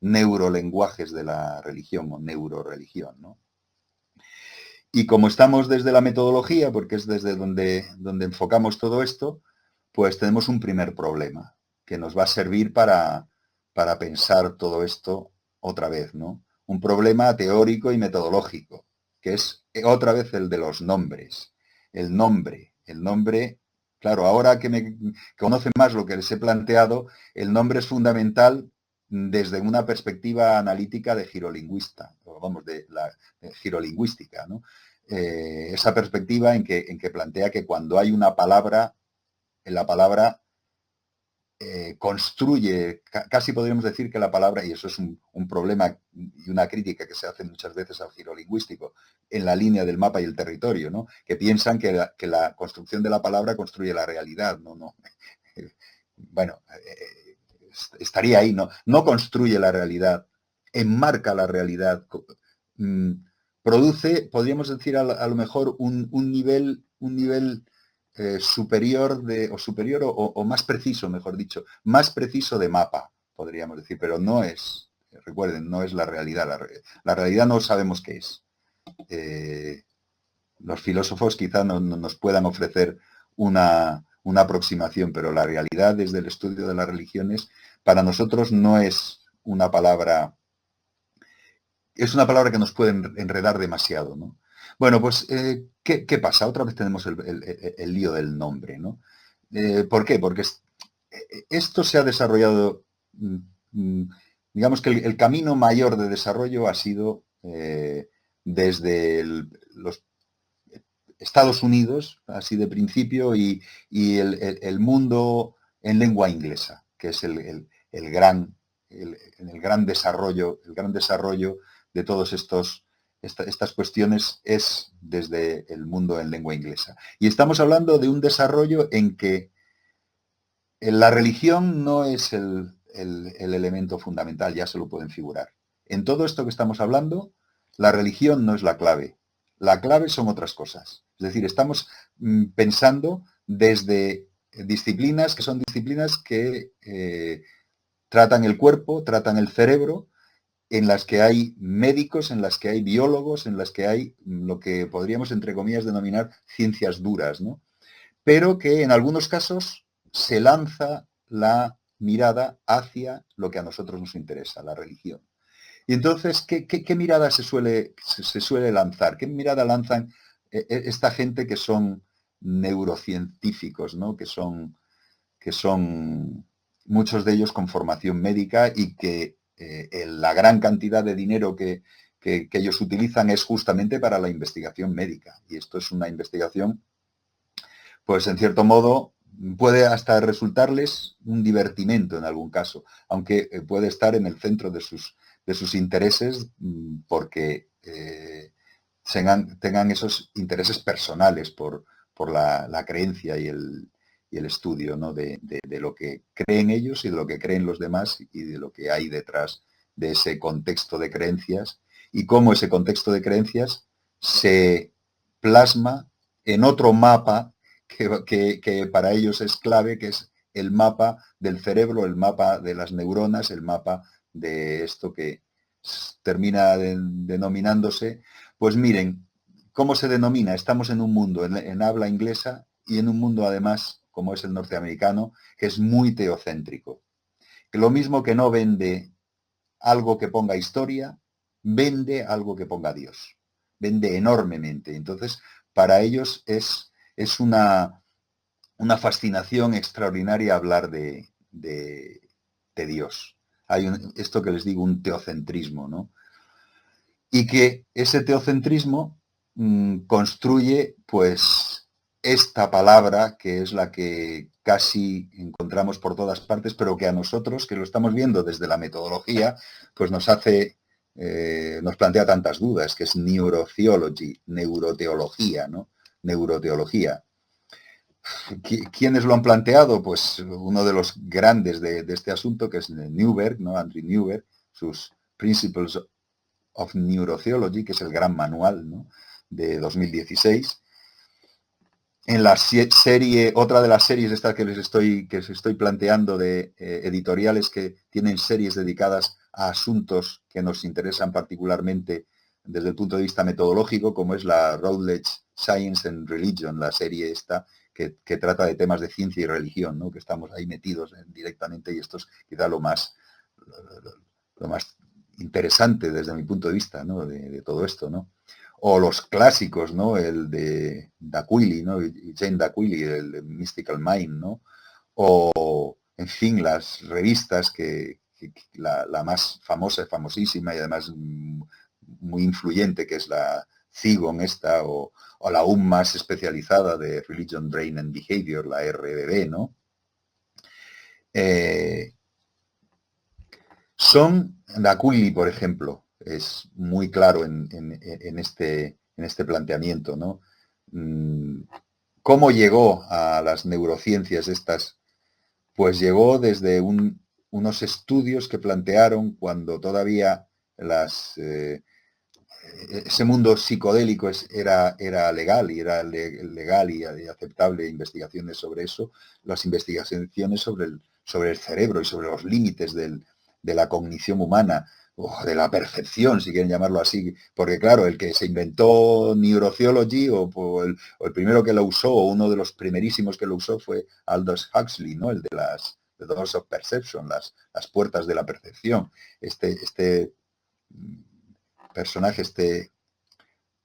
neurolenguajes de la religión o neuroreligión, ¿no? Y como estamos desde la metodología, porque es desde donde enfocamos todo esto, pues tenemos un primer problema que nos va a servir para pensar todo esto otra vez, ¿no? Un problema teórico y metodológico, que es otra vez el de los nombres. El nombre, claro, ahora que me conocen más lo que les he planteado, el nombre es fundamental desde una perspectiva analítica de girolingüista, o vamos, de girolingüística, ¿no? Esa perspectiva en que plantea que cuando hay una palabra, la palabra construye, casi podríamos decir que la palabra, y eso es un problema y una crítica que se hace muchas veces al giro lingüístico, en la línea del mapa y el territorio, ¿no? Que piensan que la construcción de la palabra construye la realidad, no. Bueno, estaría ahí, no construye la realidad, enmarca la realidad, produce, podríamos decir a lo mejor, un nivel superior o más preciso, mejor dicho, más preciso de mapa, podríamos decir, pero no es, recuerden, no es la realidad. La realidad no sabemos qué es. Los filósofos quizá no nos puedan ofrecer una aproximación, pero la realidad desde el estudio de las religiones para nosotros no es una palabra, es una palabra que nos puede enredar demasiado, ¿no? Bueno, pues, ¿qué pasa? Otra vez tenemos el lío del nombre, ¿no? ¿Por qué? Porque esto se ha desarrollado, digamos que el camino mayor de desarrollo ha sido desde los Estados Unidos, así de principio, y el mundo en lengua inglesa, que es el gran desarrollo de todas estas cuestiones es desde el mundo en lengua inglesa. Y estamos hablando de un desarrollo en que la religión no es el elemento fundamental, ya se lo pueden figurar. En todo esto que estamos hablando, la religión no es la clave. La clave son otras cosas. Es decir, estamos pensando desde disciplinas que son disciplinas que tratan el cuerpo, tratan el cerebro, en las que hay médicos, en las que hay biólogos, en las que hay lo que podríamos, entre comillas, denominar ciencias duras, ¿no? Pero que en algunos casos se lanza la mirada hacia lo que a nosotros nos interesa, la religión. Y entonces, ¿qué mirada se suele lanzar? ¿Qué mirada lanzan esta gente que son neurocientíficos, ¿no? que son muchos de ellos con formación médica y que la gran cantidad de dinero que ellos utilizan es justamente para la investigación médica? Y esto es una investigación, pues en cierto modo, puede hasta resultarles un divertimento en algún caso, aunque puede estar en el centro de sus intereses porque tengan esos intereses personales por la creencia y el estudio, ¿no? de lo que creen ellos y de lo que creen los demás y de lo que hay detrás de ese contexto de creencias y cómo ese contexto de creencias se plasma en otro mapa que para ellos es clave, que es el mapa del cerebro, el mapa de las neuronas, el mapa de esto que termina denominándose. Pues miren, ¿cómo se denomina? Estamos en un mundo en habla inglesa y en un mundo además, como es el norteamericano, que es muy teocéntrico. Que lo mismo que no vende algo que ponga historia, vende algo que ponga Dios. Vende enormemente. Entonces, para ellos es una fascinación extraordinaria hablar de Dios. Hay esto que les digo, un teocentrismo, ¿no? Y que ese teocentrismo construye, pues, esta palabra que es la que casi encontramos por todas partes, pero que a nosotros, que lo estamos viendo desde la metodología, pues nos plantea tantas dudas, que es neurotheology, neuroteología, ¿no? Neuroteología. ¿Quiénes lo han planteado? Pues uno de los grandes de este asunto, que es Newberg, ¿no? Andrew Newberg, sus Principles of Neurotheology, que es el gran manual, ¿no? de 2016. En la serie, otra de las series estas que les estoy planteando de editoriales que tienen series dedicadas a asuntos que nos interesan particularmente desde el punto de vista metodológico, como es la Routledge Science and Religion, la serie esta que trata de temas de ciencia y religión, ¿no? Que estamos ahí metidos directamente, y esto es quizá lo más interesante desde mi punto de vista, ¿no? de todo esto, ¿no? O los clásicos, ¿no? El de D'Aquili, ¿no? Jane D'Aquili, el de Mystical Mind, ¿no? O, en fin, las revistas que la más famosa, famosísima y además muy influyente, que es la Zigon esta, o la aún más especializada de Religion, Brain and Behavior, la RBB, ¿no? D'Aquili, por ejemplo, es muy claro en este planteamiento, ¿no? ¿Cómo llegó a las neurociencias estas? Pues llegó desde unos estudios que plantearon cuando todavía ese mundo psicodélico era legal, y era legal y aceptable investigaciones sobre eso, las investigaciones sobre el cerebro y sobre los límites de la cognición humana, o de la percepción, si quieren llamarlo así, porque claro, el que se inventó Neurotheology, o el primero que lo usó, o uno de los primerísimos que lo usó, fue Aldous Huxley, ¿no? El de The Doors of Perception, las puertas de la percepción. Este personaje,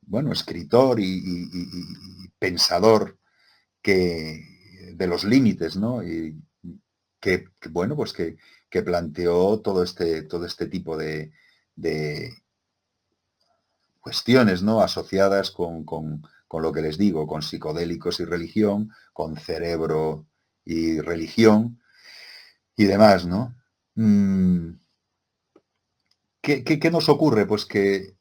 bueno, escritor y pensador de los límites, ¿no? Y bueno, pues que planteó todo este tipo de cuestiones, ¿no? Asociadas con lo que les digo, con psicodélicos y religión, con cerebro y religión y demás, ¿no? ¿Qué nos ocurre? Pues que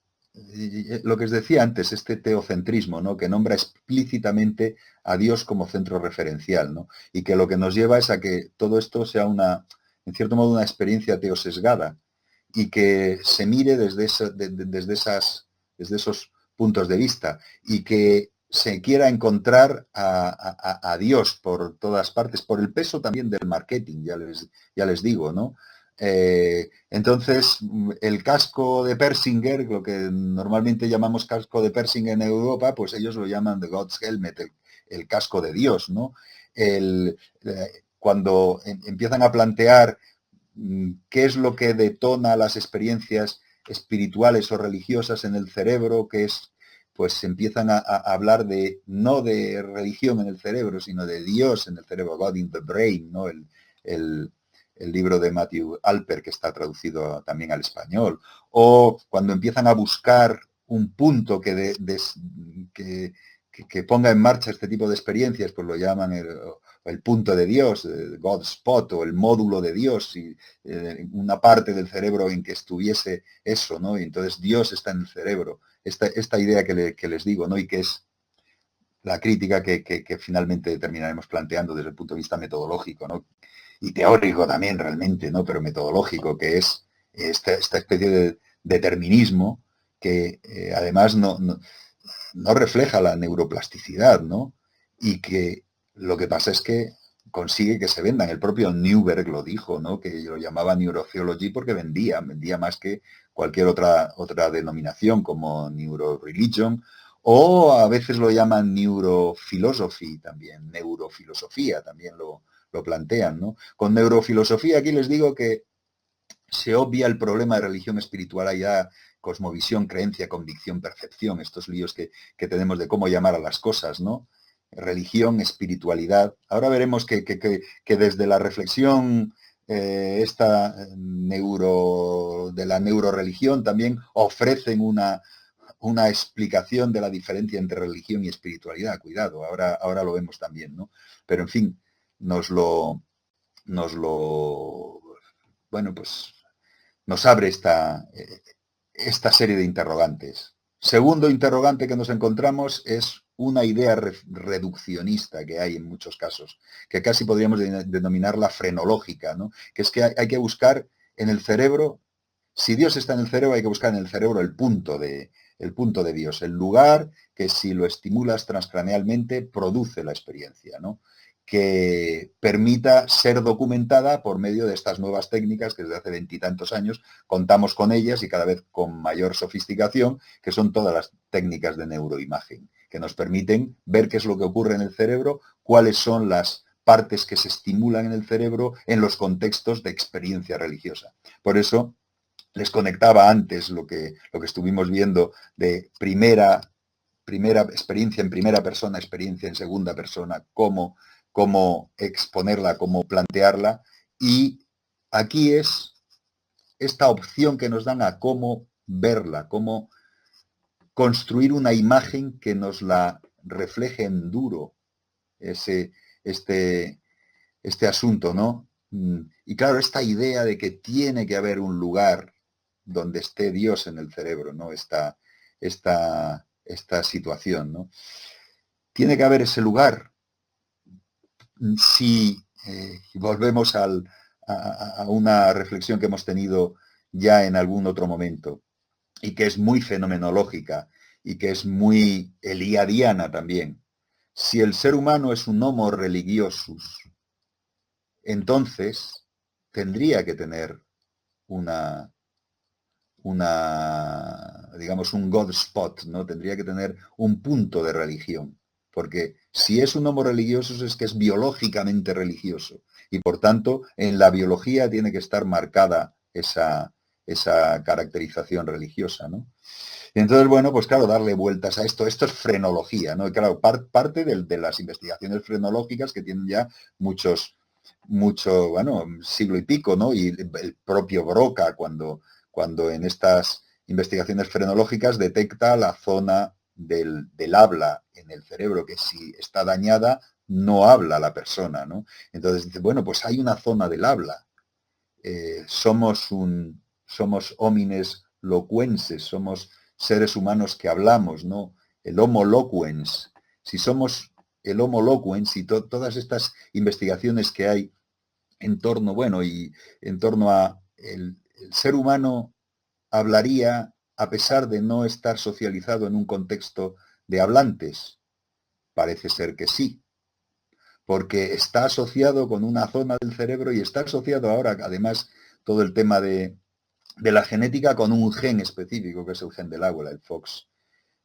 lo que os decía antes, este teocentrismo, ¿no? Que nombra explícitamente a Dios como centro referencial, ¿no? Y que lo que nos lleva es a que todo esto sea en cierto modo, una experiencia teosesgada, y que se mire desde esos puntos de vista, y que se quiera encontrar a Dios por todas partes, por el peso también del marketing, ya les digo, ¿no? Entonces, el casco de Persinger, lo que normalmente llamamos casco de Persinger en Europa, pues ellos lo llaman The God's Helmet, el casco de Dios, ¿no? Cuando empiezan a plantear qué es lo que detona las experiencias espirituales o religiosas en el cerebro, pues empiezan a hablar no de religión en el cerebro, sino de Dios en el cerebro, God in the Brain, ¿no? El libro de Matthew Alper, que está traducido también al español, o cuando empiezan a buscar un punto que ponga en marcha este tipo de experiencias, pues lo llaman el punto de Dios, el God Spot, o el módulo de Dios, y una parte del cerebro en que estuviese eso, ¿no? Y entonces Dios está en el cerebro. Esta idea que les digo, ¿no? Y que es la crítica que finalmente terminaremos planteando desde el punto de vista metodológico, ¿no? Y teórico también realmente, ¿no? Pero metodológico, que es esta especie de determinismo que además no refleja la neuroplasticidad, ¿no? Y que lo que pasa es que consigue que se vendan. El propio Newberg lo dijo, ¿no? Que lo llamaba Neurotheology porque vendía más que cualquier otra denominación, como Neuroreligion, o a veces lo llaman Neurophilosophy también, neurofilosofía también lo plantean, ¿no? Con neurofilosofía aquí les digo que se obvia el problema de religión espiritual allá, cosmovisión, creencia, convicción, percepción, estos líos que tenemos de cómo llamar a las cosas, ¿no? Religión, espiritualidad. Ahora veremos que desde la reflexión de la neuroreligión también ofrecen una explicación de la diferencia entre religión y espiritualidad. Cuidado, ahora lo vemos también, ¿no? Pero en fin, bueno, pues nos abre esta serie de interrogantes. Segundo interrogante que nos encontramos es una idea reduccionista que hay en muchos casos, que casi podríamos denominarla frenológica, ¿no? Que es que hay que buscar en el cerebro, si Dios está en el cerebro, hay que buscar en el cerebro el punto de Dios, el lugar que si lo estimulas transcranealmente produce la experiencia, ¿no? que permita ser documentada por medio de estas nuevas técnicas que desde hace 20 y tantos años contamos con ellas y cada vez con mayor sofisticación, que son todas las técnicas de neuroimagen, que nos permiten ver qué es lo que ocurre en el cerebro, cuáles son las partes que se estimulan en el cerebro en los contextos de experiencia religiosa. Por eso les conectaba antes lo que estuvimos viendo de primera experiencia en primera persona, experiencia en segunda persona, cómo exponerla, cómo plantearla. Y aquí es esta opción que nos dan a cómo verla, cómo construir una imagen que nos la refleje en duro este asunto, ¿no? Y claro, esta idea de que tiene que haber un lugar donde esté Dios en el cerebro, ¿no? Esta situación, ¿no? Tiene que haber ese lugar. Si volvemos a una reflexión que hemos tenido ya en algún otro momento y que es muy fenomenológica y que es muy eliadiana también. Si el ser humano es un homo religiosus, entonces tendría que tener digamos, un God spot, ¿no? Tendría que tener un punto de religión. Porque si es un homo religioso es que es biológicamente religioso. Y por tanto, en la biología tiene que estar marcada esa caracterización religiosa, ¿no? Y entonces, bueno, pues claro, darle vueltas a esto. Esto es frenología, ¿no? Y claro, parte de las investigaciones frenológicas que tienen ya mucho, bueno, siglo y pico, ¿no? Y el propio Broca, cuando en estas investigaciones frenológicas detecta la zona del habla en el cerebro, que si está dañada, no habla la persona, ¿no? Entonces dice, bueno, pues hay una zona del habla. Somos homines locuenses, somos seres humanos que hablamos, ¿no? El homo loquens. Si somos el homo loquens y todas estas investigaciones que hay en torno, bueno, y en torno a el ser humano hablaría a pesar de no estar socializado en un contexto de hablantes. Parece ser que sí, porque está asociado con una zona del cerebro y está asociado ahora, además, todo el tema de la genética con un gen específico, que es el gen del agua, el FOX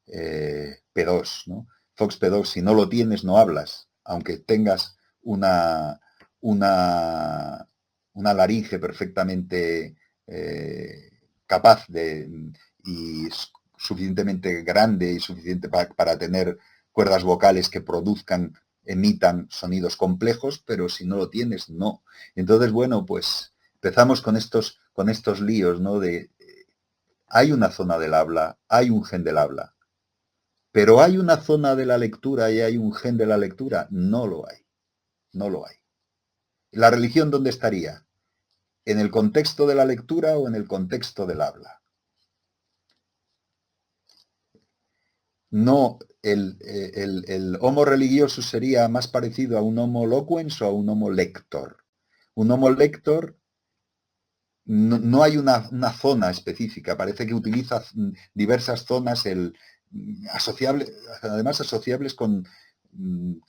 P2, ¿no? FOX P2, si no lo tienes, no hablas, aunque tengas una laringe perfectamente capaz y suficientemente grande y suficiente para tener cuerdas vocales que emitan sonidos complejos, pero si no lo tienes, no. Entonces, bueno, pues empezamos con estos líos, ¿no? Hay una zona del habla, hay un gen del habla, pero ¿hay una zona de la lectura y hay un gen de la lectura? No lo hay, no lo hay. ¿La religión dónde estaría? ¿En el contexto de la lectura o en el contexto del habla? No, el homo religioso sería más parecido a un homo loquens o a un homo lector. Un homo lector no hay una zona específica, parece que utiliza diversas zonas además asociables con el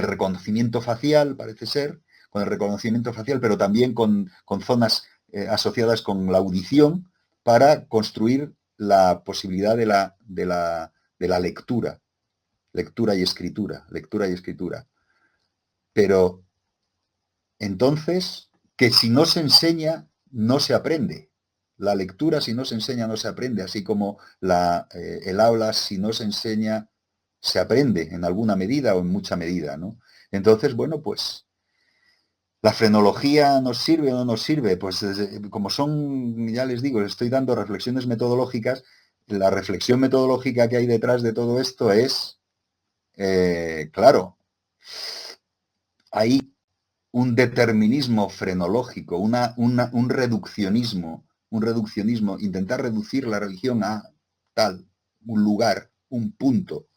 reconocimiento facial, parece ser, con el reconocimiento facial, pero también con zonas asociadas con la audición para construir la posibilidad de la lectura y escritura. Pero entonces, que si no se enseña, no se aprende. La lectura, si no se enseña, no se aprende, así como el habla, si no se enseña, se aprende en alguna medida o en mucha medida, ¿no? Entonces, bueno, pues, ¿la frenología nos sirve o no nos sirve? Pues como son, ya les digo, les estoy dando reflexiones metodológicas, la reflexión metodológica que hay detrás de todo esto es, claro, hay un determinismo frenológico, un reduccionismo, intentar reducir la religión a tal, un lugar, un punto.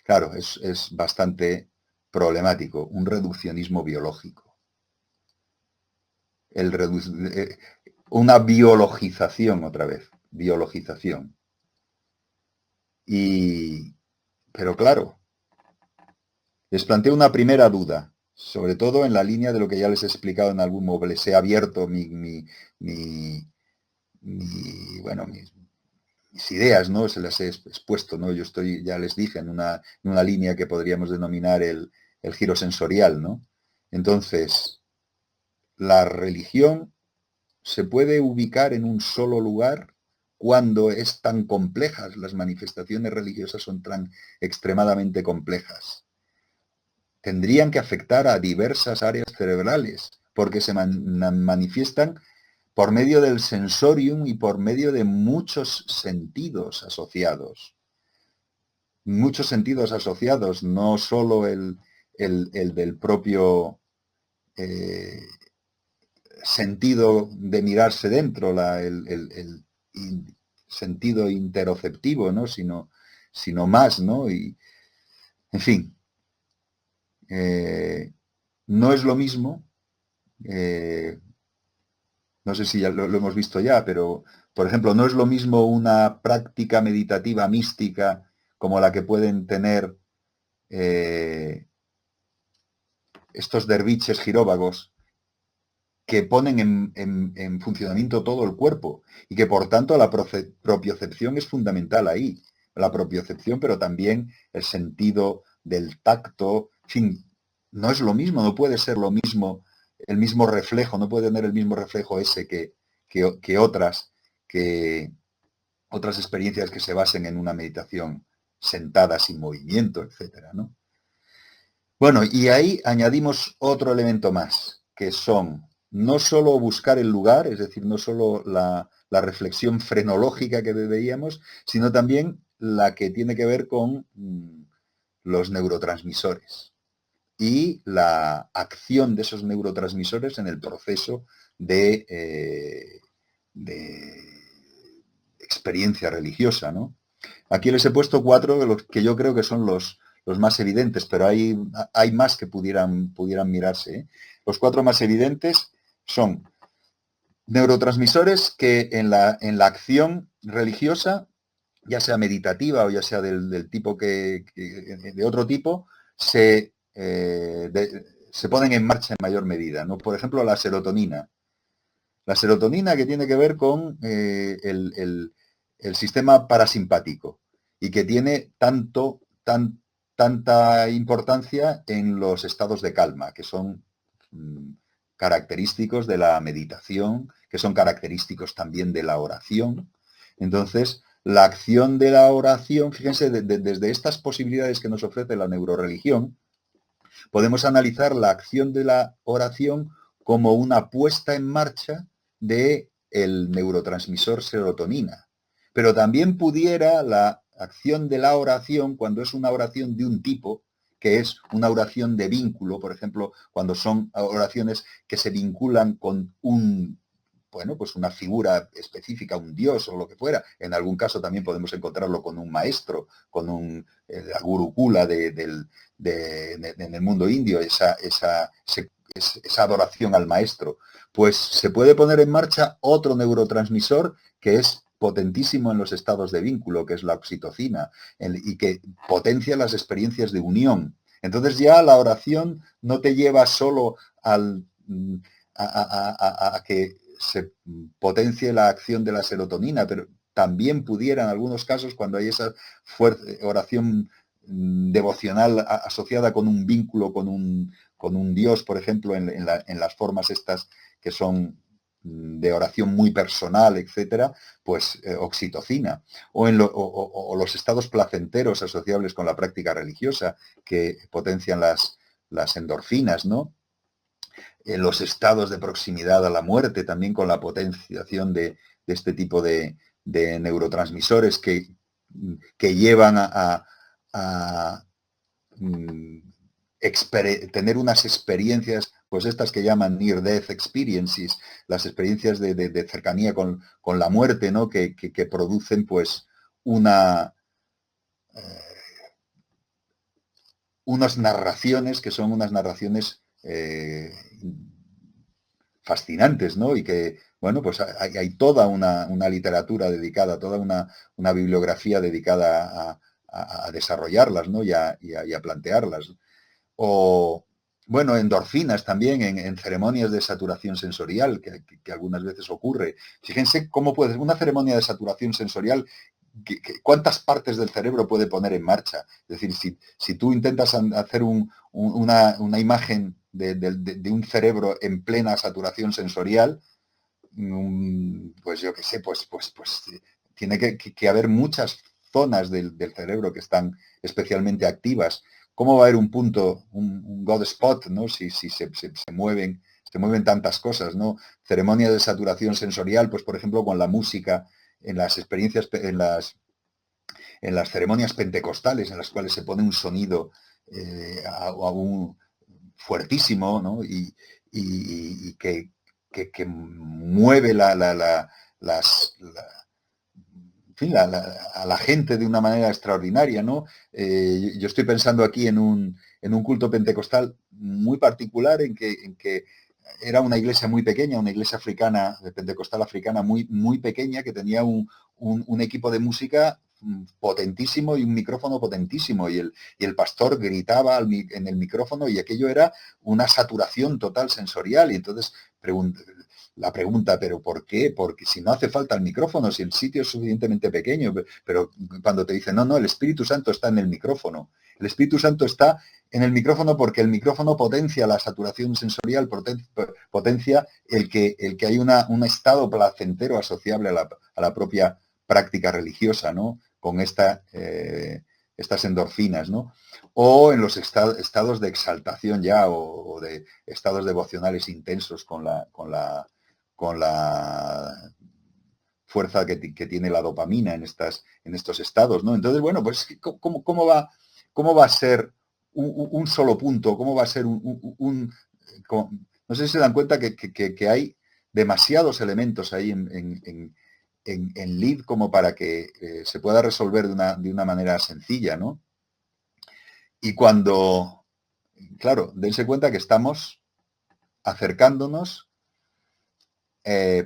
Claro, es bastante problemático, un reduccionismo biológico. Una biologización otra vez, biologización. Pero claro, Les planteo una primera duda, sobre todo en la línea de lo que ya les he explicado en algún momento. Les he abierto bueno, mis ideas, ¿no? Se las he expuesto, ¿no? Yo estoy, ya les dije, en una línea que podríamos denominar el giro sensorial, ¿no? Entonces, la religión se puede ubicar en un solo lugar cuando es tan complejas, las manifestaciones religiosas son tan extremadamente complejas. Tendrían que afectar a diversas áreas cerebrales, porque se manifiestan por medio del sensorium y por medio de muchos sentidos asociados. Muchos sentidos asociados, no solo el del propio sentido de mirarse dentro, el sentido interoceptivo, ¿no? Sino más, ¿no? Y, en fin, no es lo mismo, no sé si ya lo hemos visto ya, pero, por ejemplo, no es lo mismo una práctica meditativa mística como la que pueden tener estos derviches giróvagos, que ponen en funcionamiento todo el cuerpo y que por tanto la propiocepción es fundamental ahí. La propiocepción, pero también el sentido del tacto, en fin, no es lo mismo, no puede ser lo mismo, el mismo reflejo, no puede tener el mismo reflejo ese que otras experiencias que se basen en una meditación sentada sin movimiento, etcétera, ¿no? Bueno, y ahí añadimos otro elemento más, que son no solo buscar el lugar, es decir, no solo la reflexión frenológica que veíamos, sino también la que tiene que ver con los neurotransmisores y la acción de esos neurotransmisores en el proceso de experiencia religiosa, ¿no? Aquí les he puesto 4 de los que yo creo que son los más evidentes, pero hay más que pudieran mirarse, ¿eh? Los 4 más evidentes son neurotransmisores que en la acción religiosa, ya sea meditativa o ya sea del tipo de otro tipo, se ponen en marcha en mayor medida, ¿no? Por ejemplo, la serotonina. La serotonina, que tiene que ver con el sistema parasimpático y que tiene tanta importancia en los estados de calma, que son característicos de la meditación, que son característicos también de la oración. Entonces, la acción de la oración, fíjense, desde estas posibilidades que nos ofrece la neuroreligión, podemos analizar la acción de la oración como una puesta en marcha del neurotransmisor serotonina. Pero también pudiera la acción de la oración, cuando es una oración de un tipo, que es una oración de vínculo, por ejemplo, cuando son oraciones que se vinculan con pues una figura específica, un dios o lo que fuera. En algún caso también podemos encontrarlo con un maestro, con la gurukula en el mundo indio, esa adoración al maestro. Pues se puede poner en marcha otro neurotransmisor que es potentísimo en los estados de vínculo, que es la oxitocina, y que potencia las experiencias de unión. Entonces ya la oración no te lleva solo a que se potencie la acción de la serotonina, pero también pudiera en algunos casos, cuando hay esa oración devocional asociada con un vínculo, con un Dios, por ejemplo, en las formas estas que son de oración muy personal, etcétera, pues oxitocina, o los estados placenteros asociables con la práctica religiosa, que potencian las endorfinas, ¿no? Los estados de proximidad a la muerte, también con la potenciación de este tipo de neurotransmisores que llevan a tener unas experiencias, pues estas que llaman near death experiences, las experiencias de cercanía con la muerte, ¿no? Que producen pues unas narraciones que son unas narraciones fascinantes, ¿no? Y que, bueno, pues hay toda una literatura dedicada, toda una bibliografía dedicada a desarrollarlas, ¿no? Y a plantearlas. o, bueno, endorfinas también en ceremonias de saturación sensorial, que algunas veces ocurre. Fíjense cómo puede ser una ceremonia de saturación sensorial, cuántas partes del cerebro puede poner en marcha. Es decir, si tú intentas hacer una imagen de un cerebro en plena saturación sensorial, pues yo qué sé, pues tiene que haber muchas zonas del cerebro que están especialmente activas. ¿Cómo va a haber un punto, un God spot, ¿no? Si se mueven tantas cosas, ¿no? Ceremonias de saturación sensorial, pues por ejemplo con la música, en las experiencias, en las ceremonias pentecostales, en las cuales se pone un sonido fuertísimo, ¿no? Y que mueve en fin, a la gente de una manera extraordinaria, ¿no? Yo estoy pensando aquí en un culto pentecostal muy particular en que era una iglesia muy pequeña, una iglesia africana, de pentecostal africana muy pequeña, que tenía un equipo de música potentísimo y un micrófono potentísimo, y el pastor gritaba en el micrófono, y aquello era una saturación total sensorial. Y entonces la pregunta, ¿pero por qué? Porque si no hace falta el micrófono, si el sitio es suficientemente pequeño, pero cuando te dicen, no, el Espíritu Santo está en el micrófono. El Espíritu Santo está en el micrófono porque el micrófono potencia la saturación sensorial, potencia el que hay un estado placentero asociable a la propia práctica religiosa, ¿no? Con estas endorfinas, ¿no? O en los estados de exaltación ya, o de estados devocionales intensos con la fuerza que tiene la dopamina en estos estados, ¿no? Entonces, bueno, pues ¿cómo va a ser un solo punto? ¿Cómo va a ser no sé si se dan cuenta que hay demasiados elementos ahí en lead como para que se pueda resolver de una manera sencilla, ¿no? Y cuando, claro, dense cuenta que estamos acercándonos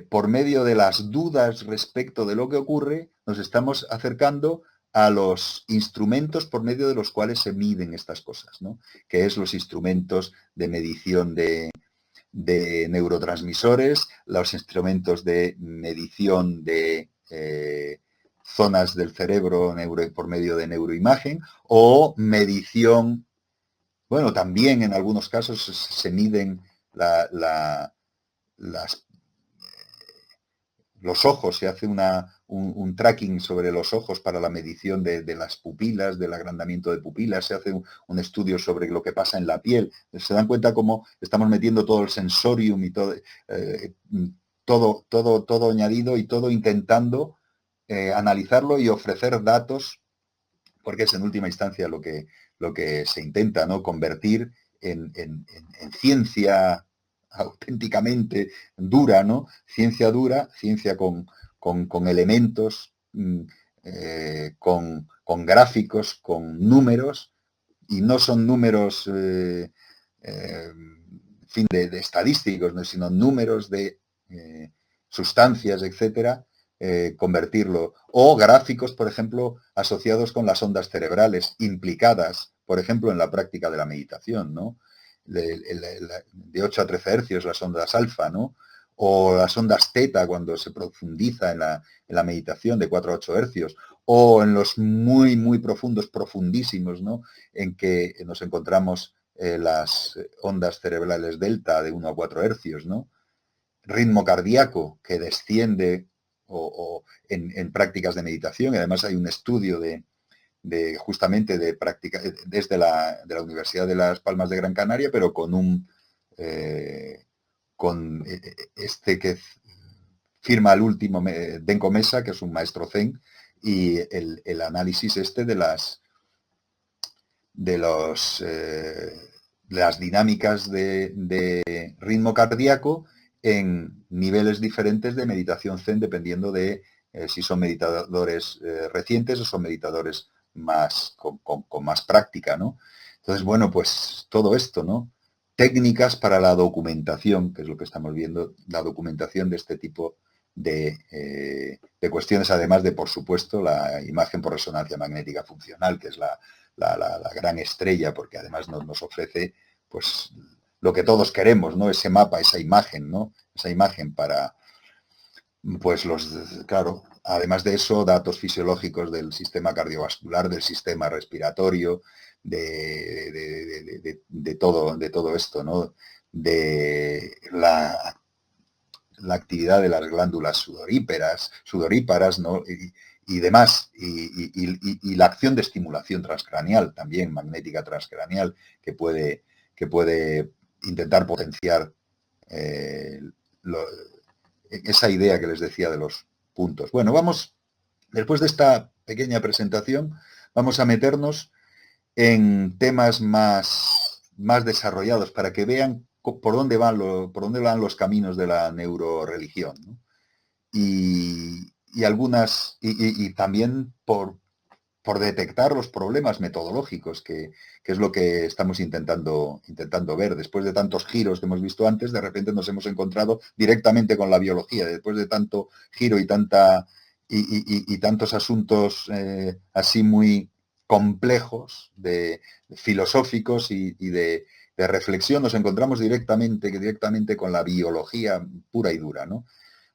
por medio de las dudas respecto de lo que ocurre, nos estamos acercando a los instrumentos por medio de los cuales se miden estas cosas, ¿no? Que es los instrumentos de medición de neurotransmisores, los instrumentos de medición de zonas del cerebro por medio de neuroimagen, o medición, bueno, también en algunos casos se miden los ojos, se hace un tracking sobre los ojos para la medición de las pupilas, del agrandamiento de pupilas, se hace un estudio sobre lo que pasa en la piel. Se dan cuenta cómo estamos metiendo todo el sensorium y todo añadido, y todo intentando analizarlo y ofrecer datos, porque es en última instancia lo que se intenta, ¿no? Convertir en ciencia auténticamente dura, ¿no? Ciencia dura, ciencia con elementos, con gráficos, con números, y no son números en fin, de estadísticos, ¿no? Sino números de sustancias, etcétera, convertirlo. O gráficos, por ejemplo, asociados con las ondas cerebrales implicadas, por ejemplo, en la práctica de la meditación, ¿no? De 8 a 13 hercios, las ondas alfa, ¿no? O las ondas teta, cuando se profundiza en la meditación, de 4 a 8 hercios, o en los muy profundos, profundísimos, ¿no? En que nos encontramos las ondas cerebrales delta de 1 a 4 hercios, ¿no? Ritmo cardíaco que desciende en prácticas de meditación, y además hay un estudio justamente de práctica desde de la Universidad de Las Palmas de Gran Canaria, pero con este que firma al último Denko Mesa, que es un maestro zen, y el análisis de las dinámicas de ritmo cardíaco en niveles diferentes de meditación zen, dependiendo de si son meditadores recientes o son meditadores con más práctica, ¿no? Entonces, bueno, pues todo esto, ¿no? Técnicas para la documentación, que es lo que estamos viendo, la documentación de este tipo de cuestiones, además de, por supuesto, la imagen por resonancia magnética funcional, que es la la gran estrella, porque además nos ofrece pues lo que todos queremos, ¿no? Ese mapa, esa imagen, ¿no? Esa imagen para, pues claro, además de eso, datos fisiológicos del sistema cardiovascular, del sistema respiratorio, de todo esto, ¿no? De la actividad de las glándulas sudoríparas, ¿no? Y demás, y la acción de estimulación transcraneal, también magnética transcraneal, que puede intentar potenciar lo, esa idea que les decía de los puntos. Bueno, después de esta pequeña presentación, vamos a meternos en temas más desarrollados para que vean por dónde van los caminos de la neuroreligión, ¿no? Y algunas, y también por detectar los problemas metodológicos, que es lo que estamos intentando ver. Después de tantos giros que hemos visto antes, de repente nos hemos encontrado directamente con la biología. Después de tanto giro y tantos asuntos así muy complejos, filosóficos y de reflexión, nos encontramos directamente con la biología pura y dura, ¿no?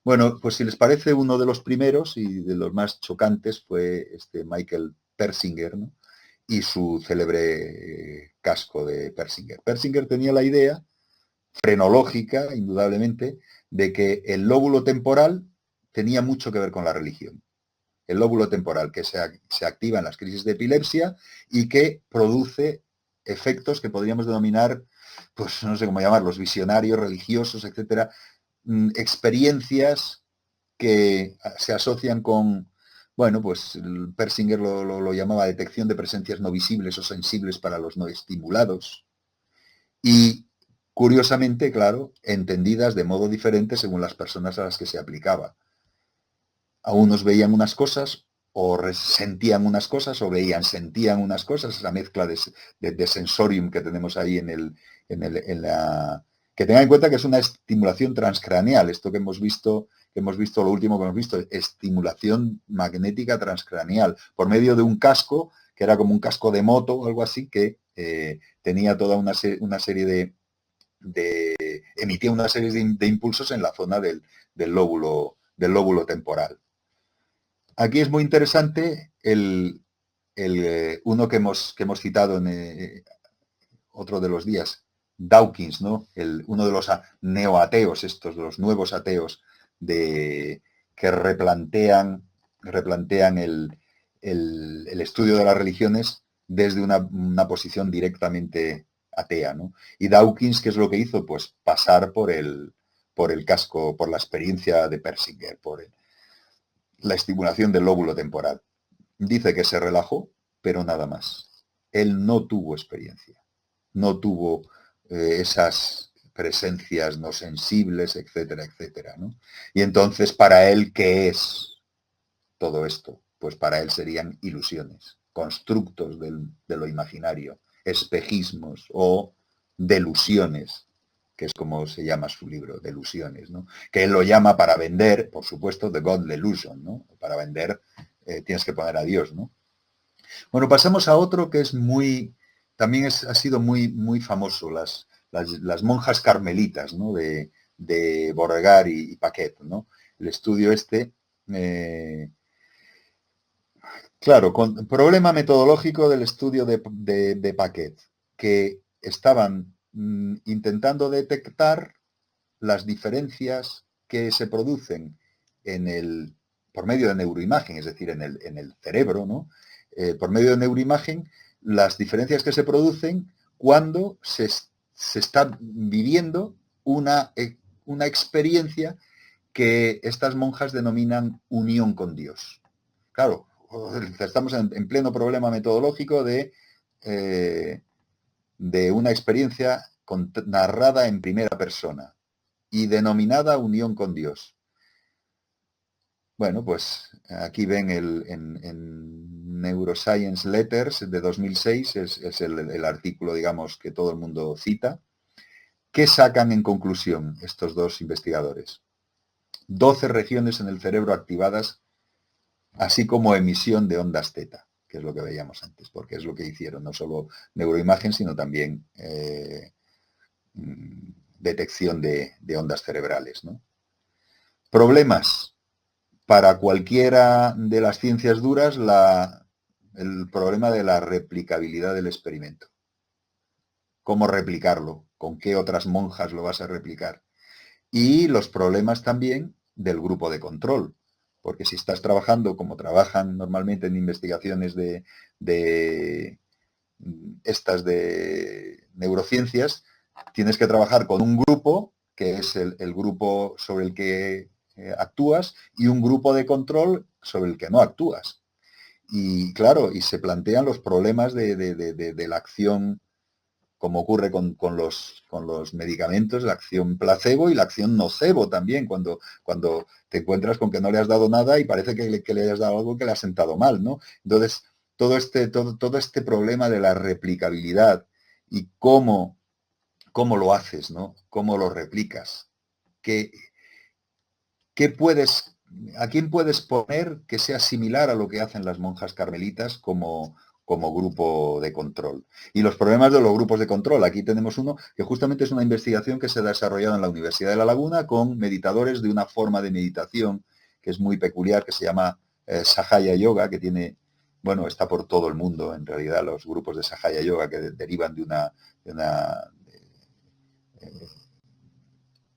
Bueno, pues si les parece, uno de los primeros y de los más chocantes fue Michael Persinger, ¿no? Y su célebre casco de Persinger. Persinger tenía la idea, frenológica, indudablemente, de que el lóbulo temporal tenía mucho que ver con la religión. El lóbulo temporal que se activa en las crisis de epilepsia y que produce efectos que podríamos denominar, pues no sé cómo llamarlos, visionarios, religiosos, etcétera, experiencias que se asocian con, bueno, pues Persinger lo llamaba detección de presencias no visibles o sensibles para los no estimulados. Y, curiosamente, claro, entendidas de modo diferente según las personas a las que se aplicaba. A unos veían unas cosas, o sentían unas cosas, o sentían unas cosas, esa mezcla de sensorium que tenemos ahí en la... Que tengan en cuenta que es una estimulación transcraneal, esto que hemos visto, lo último que hemos visto, estimulación magnética transcraneal, por medio de un casco, que era como un casco de moto o algo así, que tenía toda una serie emitía una serie de impulsos en la zona del lóbulo temporal. Aquí es muy interesante uno que hemos citado en otro de los días, Dawkins, ¿no? Uno de los neoateos, de los nuevos ateos, que replantean el estudio de las religiones desde una posición directamente atea, ¿no? Y Dawkins, ¿qué es lo que hizo? Pues pasar por el casco, por la experiencia de Persinger, la estimulación del lóbulo temporal. Dice que se relajó, pero nada más. Él no tuvo experiencia, no tuvo esas presencias no sensibles, etcétera, etcétera, ¿no? Y entonces, para él, ¿qué es todo esto? Pues para él serían ilusiones, constructos de lo imaginario, espejismos o delusiones, que es como se llama su libro, Delusiones, ¿no? Que él lo llama para vender, por supuesto, The God Delusion, ¿no? Para vender tienes que poner a Dios, ¿no? Bueno, pasamos a otro que es también ha sido muy famoso, las monjas carmelitas, ¿no? De Beauregard y Paquet, ¿no? El estudio claro, con problema metodológico del estudio de Paquet, que estaban intentando detectar las diferencias que se producen por medio de neuroimagen, es decir, en el cerebro, ¿no? Por medio de neuroimagen, las diferencias que se producen cuando se está viviendo una experiencia que estas monjas denominan unión con Dios. Claro, estamos en pleno problema metodológico de una experiencia narrada en primera persona y denominada unión con Dios. Bueno, pues aquí ven en Neuroscience Letters de 2006, es el artículo, digamos, que todo el mundo cita. ¿Qué sacan en conclusión estos dos investigadores? 12 regiones en el cerebro activadas, así como emisión de ondas teta. que es lo que veíamos antes, porque es lo que hicieron, no solo neuroimagen, sino también detección de ondas cerebrales, ¿no? Problemas. Para cualquiera de las ciencias duras, el problema de la replicabilidad del experimento. ¿Cómo replicarlo? ¿Con qué otras monjas lo vas a replicar? Y los problemas también del grupo de control. Porque si estás trabajando como trabajan normalmente en investigaciones de estas de neurociencias, tienes que trabajar con un grupo, que es el grupo sobre el que actúas, y un grupo de control sobre el que no actúas. Y claro, y se plantean los problemas de la acción, como ocurre con los medicamentos, la acción placebo y la acción nocebo también, cuando te encuentras con que no le has dado nada y parece que le has dado algo que le ha sentado mal, ¿no? Entonces, todo este problema de la replicabilidad y cómo lo haces, ¿no? Cómo lo replicas. ¿Qué, qué puedes, a quién puedes poner que sea similar a lo que hacen las monjas carmelitas como grupo de control? Y los problemas de los grupos de control. Aquí tenemos uno que justamente es una investigación que se ha desarrollado en la Universidad de La Laguna con meditadores de una forma de meditación que es muy peculiar, que se llama Sahaya Yoga, que tiene, bueno, está por todo el mundo, en realidad, los grupos de Sahaya Yoga que derivan de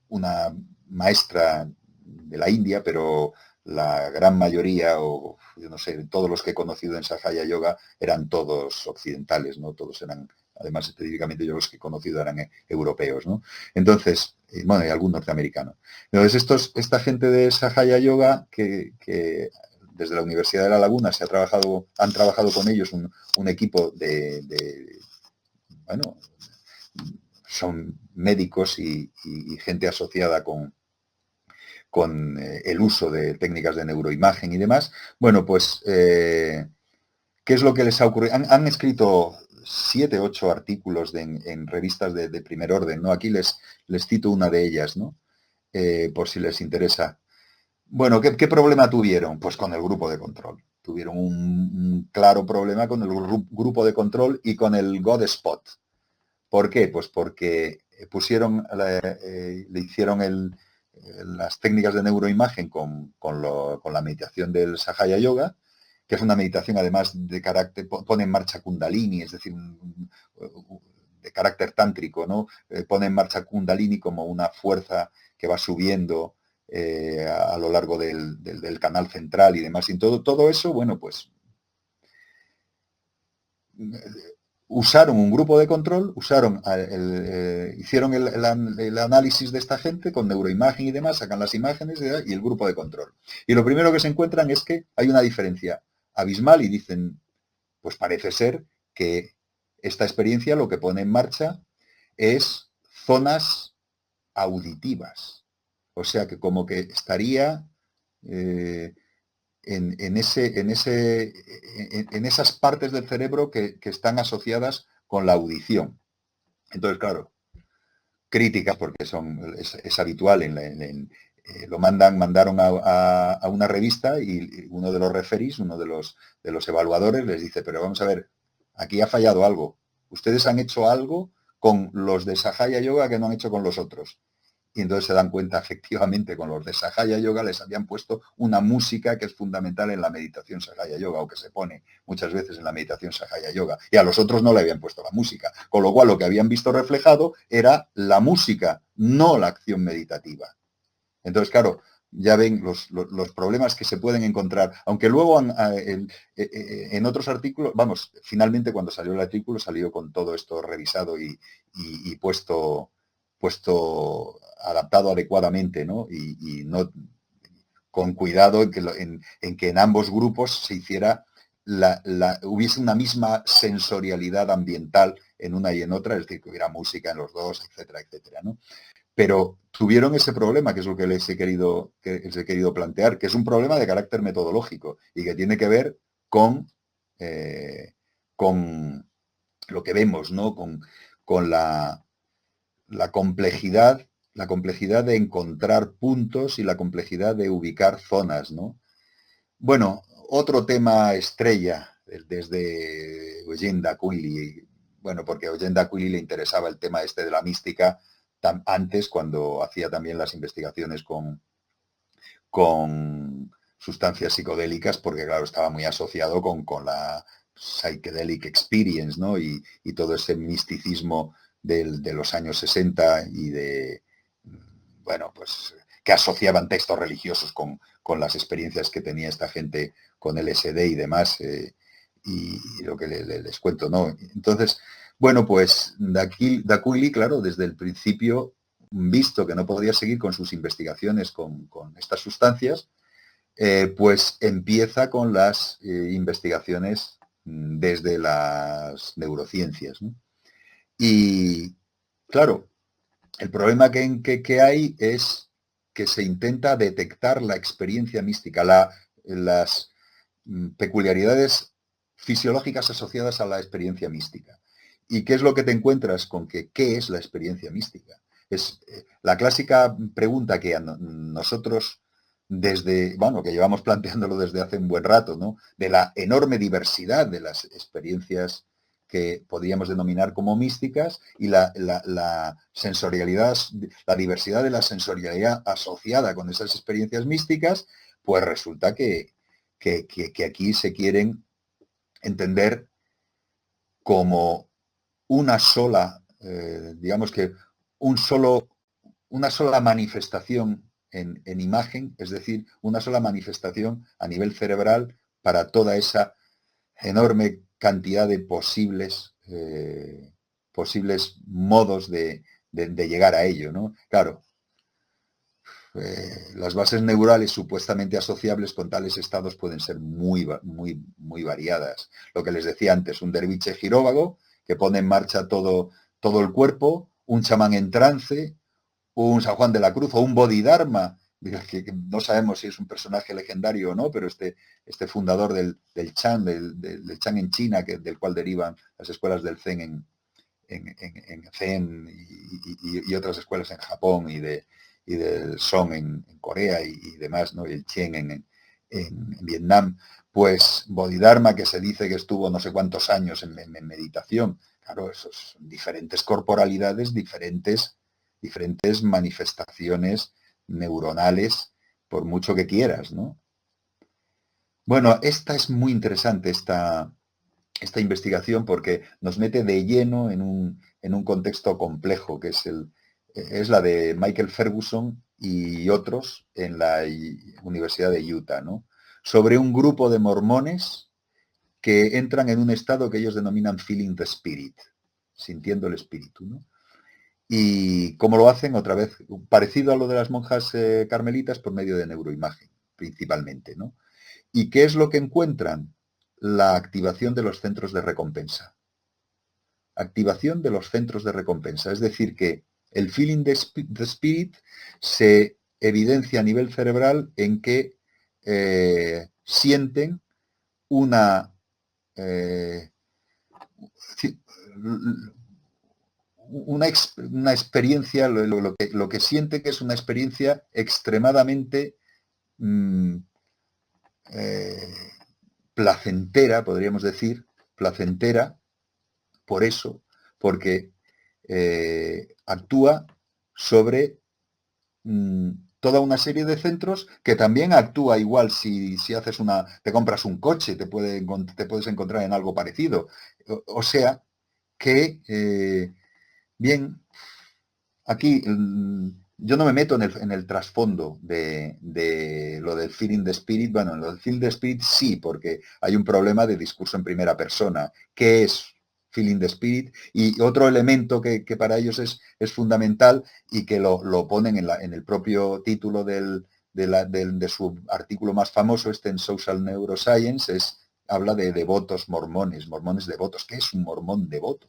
una maestra de la India, pero la gran mayoría, o yo no sé, todos los que he conocido en Sahaya Yoga eran todos occidentales, ¿no? Todos eran, además específicamente yo los que he conocido eran europeos, ¿no? Entonces, bueno, y algún norteamericano. Entonces, esta gente de Sahaya Yoga que desde la Universidad de La Laguna han trabajado con ellos un equipo bueno, son médicos y gente asociada con el uso de técnicas de neuroimagen y demás. Bueno, pues, ¿qué es lo que les ha ocurrido? Han escrito 7, 8 artículos en revistas de primer orden, ¿no? Aquí les cito una de ellas, ¿no? Por si les interesa. Bueno, ¿qué problema tuvieron? Pues con el grupo de control. Tuvieron un claro problema con el grupo de control y con el God Spot. ¿Por qué? Pues porque le hicieron las técnicas de neuroimagen con la meditación del Sahaya Yoga, que es una meditación además de carácter, pone en marcha Kundalini, es decir, de carácter tántrico, ¿no? Pone en marcha Kundalini como una fuerza que va subiendo a lo largo del canal central y demás. Y todo eso, bueno, pues usaron un grupo de control, hicieron el análisis de esta gente con neuroimagen y demás, sacan las imágenes y el grupo de control. Y lo primero que se encuentran es que hay una diferencia abismal y dicen, pues parece ser que esta experiencia lo que pone en marcha es zonas auditivas. O sea que como que estaría en esas partes del cerebro que están asociadas con la audición. Entonces, claro, críticas, porque es habitual, mandaron a una revista y uno de los referees, uno de los evaluadores les dice, pero vamos a ver, aquí ha fallado algo. Ustedes han hecho algo con los de Sahaya Yoga que no han hecho con los otros. Y entonces se dan cuenta, efectivamente, con los de Sahaya Yoga les habían puesto una música que es fundamental en la meditación Sahaya Yoga, o que se pone muchas veces en la meditación Sahaya Yoga. Y a los otros no le habían puesto la música. Con lo cual lo que habían visto reflejado era la música, no la acción meditativa. Entonces, claro, ya ven los problemas que se pueden encontrar, aunque luego en otros artículos, vamos, finalmente cuando salió el artículo salió con todo esto revisado y puesto adaptado adecuadamente, ¿no? Y no con cuidado en que en ambos grupos se hiciera hubiese una misma sensorialidad ambiental en una y en otra, es decir, que hubiera música en los dos, etcétera, etcétera, ¿no? Pero tuvieron ese problema, que es lo que les he querido plantear, que es un problema de carácter metodológico y que tiene que ver con lo que vemos, ¿no? Con la complejidad de encontrar puntos y la complejidad de ubicar zonas, ¿no? Bueno, otro tema estrella desde Eugene d'Aquili, bueno, porque a Eugene d'Aquili le interesaba el tema este de la mística antes, cuando hacía también las investigaciones con sustancias psicodélicas, porque claro, estaba muy asociado con la psychedelic experience, ¿no? Y todo ese misticismo de los años 60 y de, bueno, pues que asociaban textos religiosos con las experiencias que tenía esta gente con LSD y demás, y lo que les cuento, ¿no? Entonces, bueno, pues d'Aquili, claro, desde el principio, visto que no podía seguir con sus investigaciones con estas sustancias, pues empieza con las investigaciones desde las neurociencias, ¿no? Y claro, el problema que hay es que se intenta detectar la experiencia mística, las peculiaridades fisiológicas asociadas a la experiencia mística. ¿Y qué es lo que te encuentras con qué es la experiencia mística? Es la clásica pregunta que a nosotros desde, bueno, que llevamos planteándolo desde hace un buen rato, ¿no? De la enorme diversidad de las experiencias que podríamos denominar como místicas y la sensorialidad, la diversidad de la sensorialidad asociada con esas experiencias místicas, pues resulta que aquí se quieren entender como una sola, digamos que una sola manifestación en imagen, es decir, una sola manifestación a nivel cerebral para toda esa enorme cantidad de posibles modos de llegar a ello, ¿no? Claro, las bases neurales supuestamente asociables con tales estados pueden ser muy variadas. Lo que les decía antes, un derviche giróvago que pone en marcha todo el cuerpo, un chamán en trance, un San Juan de la Cruz o un Bodhidharma, que no sabemos si es un personaje legendario o no, pero este fundador del Chan, del Chan en China, del cual derivan las escuelas del Zen en Zen y otras escuelas en Japón y del Song en Corea y demás, ¿no? Y el Chen en Vietnam, pues Bodhidharma, que se dice que estuvo no sé cuántos años en meditación. Claro, esos diferentes corporalidades, diferentes manifestaciones neuronales, por mucho que quieras, ¿no? Bueno, esta es muy interesante, esta investigación, porque nos mete de lleno en un contexto complejo, que es la de Michael Ferguson y otros en la Universidad de Utah, ¿no? Sobre un grupo de mormones que entran en un estado que ellos denominan feeling the spirit, sintiendo el espíritu, ¿no? Y cómo lo hacen, otra vez, parecido a lo de las monjas carmelitas, por medio de neuroimagen, principalmente, ¿no? ¿Y qué es lo que encuentran? La activación de los centros de recompensa. Activación de los centros de recompensa. Es decir, que el feeling de spirit se evidencia a nivel cerebral en que sienten una una experiencia, lo que siente que es una experiencia extremadamente eh, placentera, podríamos decir, placentera, por eso, porque actúa sobre toda una serie de centros que también actúa igual si haces te compras un coche, te puedes encontrar en algo parecido. O sea que, bien, aquí yo no me meto en el trasfondo de lo del feeling the spirit. Bueno, en lo del feeling the spirit sí, porque hay un problema de discurso en primera persona. ¿Qué es feeling the spirit? Y otro elemento que para ellos es fundamental y que lo ponen en el propio título de su artículo más famoso, en Social Neuroscience, habla de devotos mormones devotos. ¿Qué es un mormón devoto?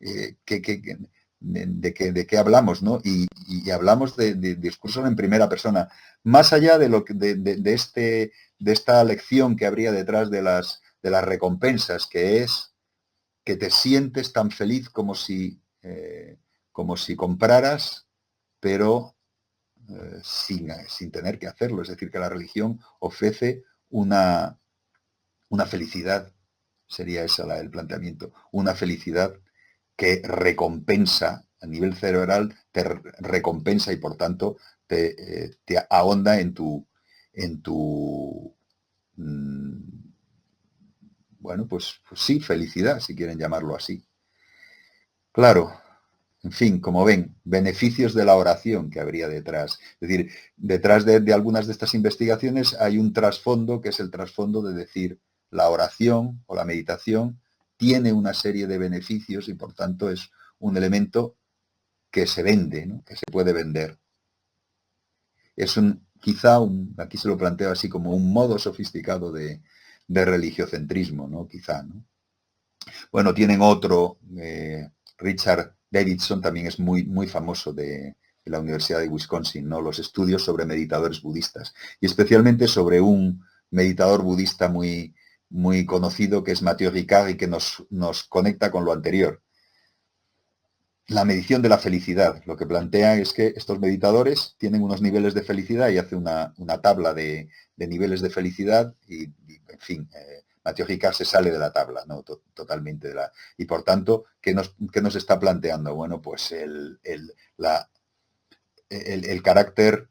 De qué hablamos, ¿no? Y hablamos de discursos en primera persona. Más allá de esta lección que habría detrás de las recompensas, que es que te sientes tan feliz como si compraras, pero sin tener que hacerlo. Es decir, que la religión ofrece una felicidad sería ese el planteamiento. Una felicidad que recompensa a nivel cerebral, te recompensa y por tanto te ahonda en tu bueno, pues sí, felicidad, si quieren llamarlo así. Claro, en fin, como ven, beneficios de la oración que habría detrás. Es decir, detrás de algunas de estas investigaciones hay un trasfondo que es el trasfondo de decir la oración o la meditación tiene una serie de beneficios y por tanto es un elemento que se vende, ¿no? Que se puede vender. Es aquí se lo planteo así como un modo sofisticado de religiocentrismo, ¿no? Quizá, ¿no? Bueno, tienen otro, Richard Davidson también es muy famoso de la Universidad de Wisconsin, ¿no? Los estudios sobre meditadores budistas y especialmente sobre un meditador budista muy conocido que es Matthieu Ricard y que nos conecta con lo anterior. La medición de la felicidad. Lo que plantea es que estos meditadores tienen unos niveles de felicidad y hace una tabla de niveles de felicidad y en fin, Matthieu Ricard se sale de la tabla, ¿no? Totalmente de la. Y por tanto, ¿qué nos está planteando? Bueno, pues el carácter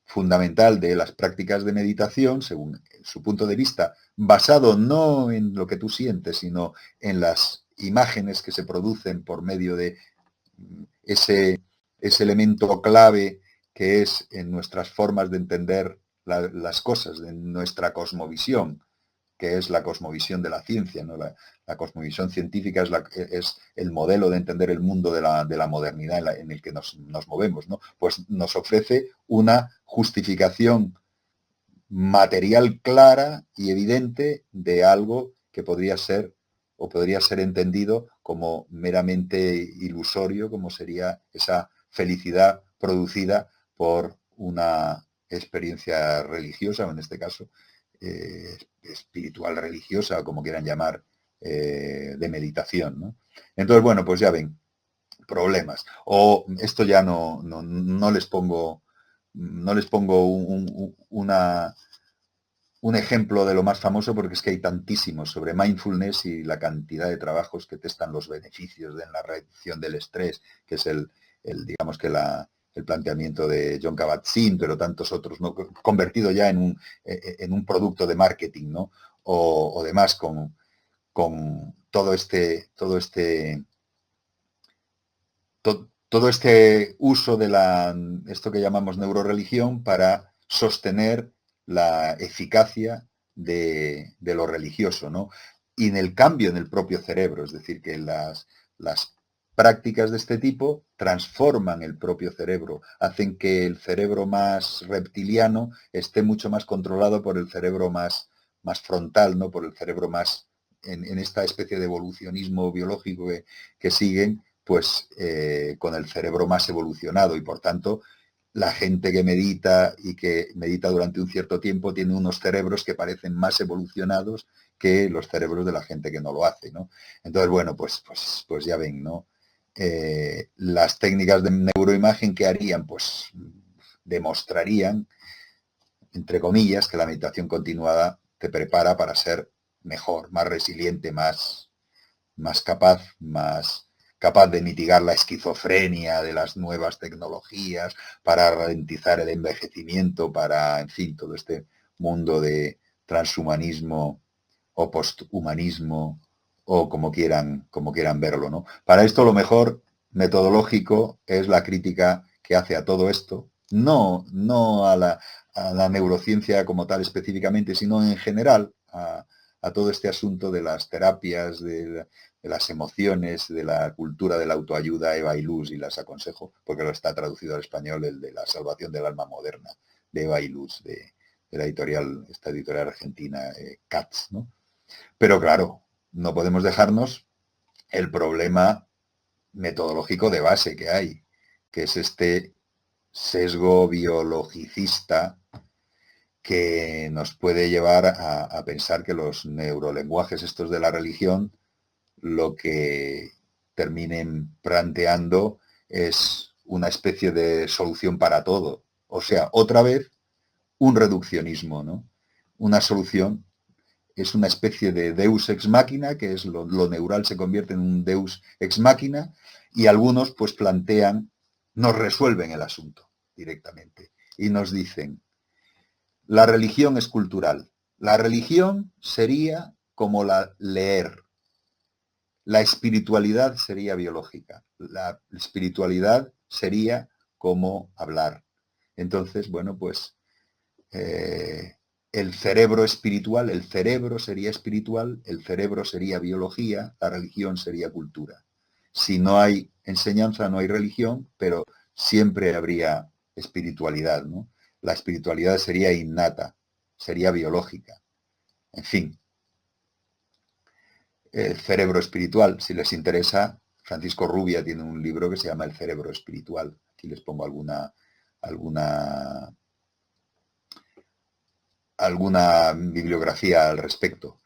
fundamental de las prácticas de meditación, según su punto de vista, basado no en lo que tú sientes, sino en las imágenes que se producen por medio de ese elemento clave que es en nuestras formas de entender las cosas, de nuestra cosmovisión, que es la cosmovisión de la ciencia, ¿no? La cosmovisión científica es el modelo de entender el mundo de la modernidad en el que nos movemos, ¿no? Pues nos ofrece una justificación material clara y evidente de algo que podría ser entendido como meramente ilusorio, como sería esa felicidad producida por una experiencia religiosa, o en este caso espiritual religiosa, o como quieran llamar, de meditación, ¿no? Entonces, bueno, pues ya ven, problemas. O esto ya no les pongo un ejemplo de lo más famoso porque es que hay tantísimos sobre mindfulness y la cantidad de trabajos que testan los beneficios de la reducción del estrés, que es digamos que el planteamiento de John Kabat-Zinn, pero tantos otros, ¿no? Convertido ya en un producto de marketing, ¿no? O demás con todo este uso de esto que llamamos neuroreligión para sostener la eficacia de lo religioso, ¿no? Y en el cambio en el propio cerebro, es decir, que las prácticas de este tipo transforman el propio cerebro, hacen que el cerebro más reptiliano esté mucho más controlado por el cerebro más frontal, ¿no? Por el cerebro más en esta especie de evolucionismo biológico que siguen, pues con el cerebro más evolucionado y por tanto la gente que medita y que medita durante un cierto tiempo tiene unos cerebros que parecen más evolucionados que los cerebros de la gente que no lo hace, ¿no? Entonces, bueno, pues ya ven, ¿no? Las técnicas de neuroimagen que harían, pues demostrarían, entre comillas, que la meditación continuada te prepara para ser mejor, más resiliente, más capaz de mitigar la esquizofrenia de las nuevas tecnologías, para ralentizar el envejecimiento, para, en fin, todo este mundo de transhumanismo o posthumanismo o como quieran verlo, ¿no? Para esto lo mejor metodológico es la crítica que hace a todo esto, no a la neurociencia como tal específicamente, sino en general a todo este asunto de las terapias, de las emociones, de la cultura de la autoayuda, Eva Ilús, y las aconsejo, porque lo está traducido al español, el de la salvación del alma moderna, de Eva Ilús, de la esta editorial argentina, Katz, ¿no? Pero claro, no podemos dejarnos el problema metodológico de base que hay, que es este sesgo biologicista que nos puede llevar a pensar que los neurolenguajes estos de la religión lo que terminen planteando es una especie de solución para todo. O sea, otra vez, un reduccionismo, ¿no? Una solución es una especie de deus ex machina, que es lo neural se convierte en un deus ex machina, y algunos pues plantean, nos resuelven el asunto directamente y nos dicen, la religión es cultural. La religión sería como leer. La espiritualidad sería biológica. La espiritualidad sería como hablar. Entonces, bueno, pues el cerebro espiritual, el cerebro sería espiritual, el cerebro sería biología, la religión sería cultura. Si no hay enseñanza, no hay religión, pero siempre habría espiritualidad, ¿no? La espiritualidad sería innata, sería biológica. En fin, el cerebro espiritual, si les interesa, Francisco Rubia tiene un libro que se llama El cerebro espiritual. Aquí les pongo alguna bibliografía al respecto.